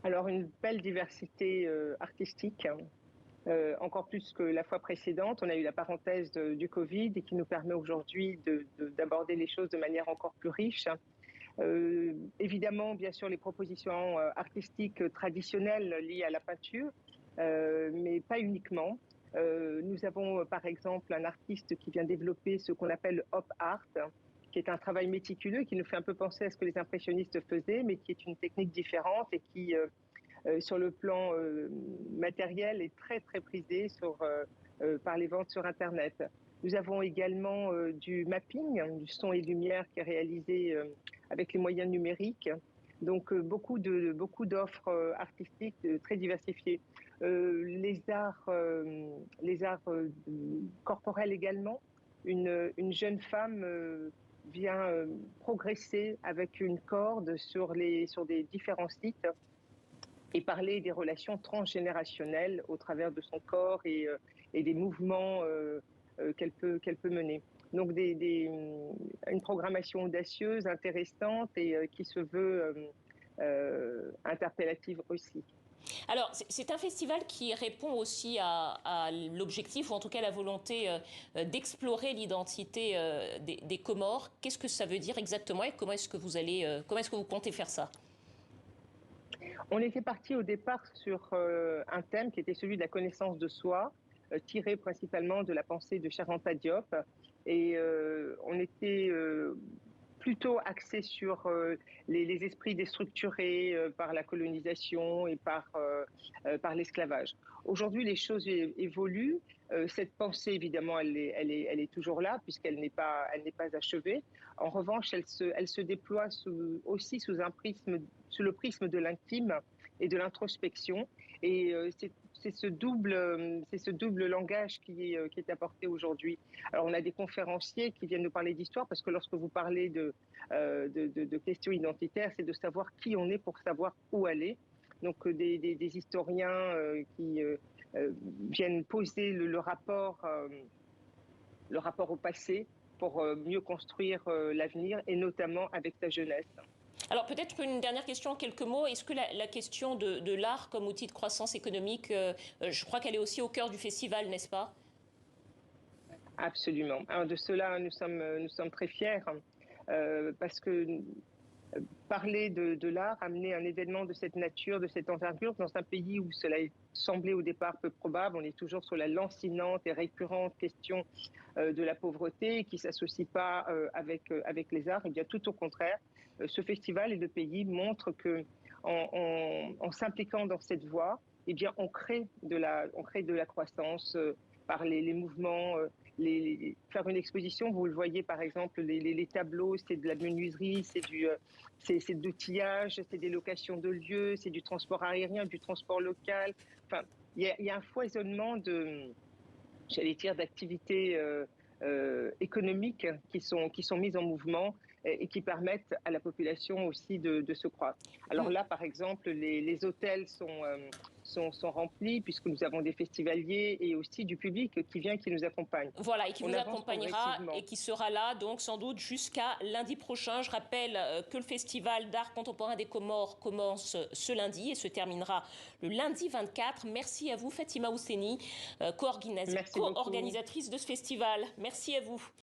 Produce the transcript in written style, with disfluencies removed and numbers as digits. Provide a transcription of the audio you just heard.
Alors, une belle diversité artistique, encore plus que la fois précédente. On a eu la parenthèse du Covid et qui nous permet aujourd'hui d'aborder les choses de manière encore plus riche. Évidemment, bien sûr, les propositions artistiques traditionnelles liées à la peinture, mais pas uniquement. Nous avons par exemple un artiste qui vient développer ce qu'on appelle Op Art, qui est un travail méticuleux qui nous fait un peu penser à ce que les impressionnistes faisaient, mais qui est une technique différente et qui, sur le plan matériel, est très très prisée par les ventes sur Internet. Nous avons également du mapping, du son et lumière qui est réalisé avec les moyens numériques. Donc beaucoup d'offres artistiques très diversifiées. Les arts corporels également. Une jeune femme vient progresser avec une corde sur des différents sites et parler des relations transgénérationnelles au travers de son corps et des mouvements qu'elle peut mener. Donc une programmation audacieuse, intéressante et qui se veut interpellative aussi. Alors, c'est un festival qui répond aussi à l'objectif, ou en tout cas la volonté d'explorer l'identité des Comores. Qu'est-ce que ça veut dire exactement et comment est-ce que vous comptez faire ça? On était parti au départ sur un thème qui était celui de la connaissance de soi, tiré principalement de la pensée de Cheikh Anta Diop. Et on était plutôt axé sur les esprits déstructurés par la colonisation et par l'esclavage. Aujourd'hui, les choses évoluent. Cette pensée, évidemment, elle est toujours là puisqu'elle n'est pas achevée. En revanche, elle se déploie aussi sous le prisme de l'intime et de l'introspection. Et c'est ce double langage qui est apporté aujourd'hui. Alors, on a des conférenciers qui viennent nous parler d'histoire parce que lorsque vous parlez de questions identitaires, c'est de savoir qui on est pour savoir où aller. Donc, des historiens qui viennent poser le rapport au passé pour mieux construire l'avenir et notamment avec sa jeunesse. Alors peut-être une dernière question, quelques mots. Est-ce que la question de l'art comme outil de croissance économique, je crois qu'elle est aussi au cœur du festival, n'est-ce pas? Absolument. Alors de cela, nous sommes très fiers parce que parler de l'art, amener un événement de cette nature, de cette envergure, dans un pays où cela semblait au départ peu probable, on est toujours sur la lancinante et récurrente question de la pauvreté qui ne s'associe pas avec les arts. Et bien tout au contraire, ce festival et le pays montrent que en s'impliquant dans cette voie, eh bien on crée de la croissance par les mouvements. Faire une exposition, vous le voyez par exemple, les tableaux, c'est de la menuiserie, c'est de l'outillage, c'est des locations de lieux, c'est du transport aérien, du transport local. Enfin, il y a un foisonnement d'activités économiques qui sont mises en mouvement et qui permettent à la population aussi de se croître. Alors là, par exemple, les hôtels sont remplis puisque nous avons des festivaliers et aussi du public qui nous accompagne. Voilà, et qui vous accompagnera et qui sera là donc sans doute jusqu'à lundi prochain. Je rappelle que le festival d'art contemporain des Comores commence ce lundi et se terminera le lundi 24. Merci à vous Fatima Ousseni, co-organisatrice de ce festival. Merci à vous.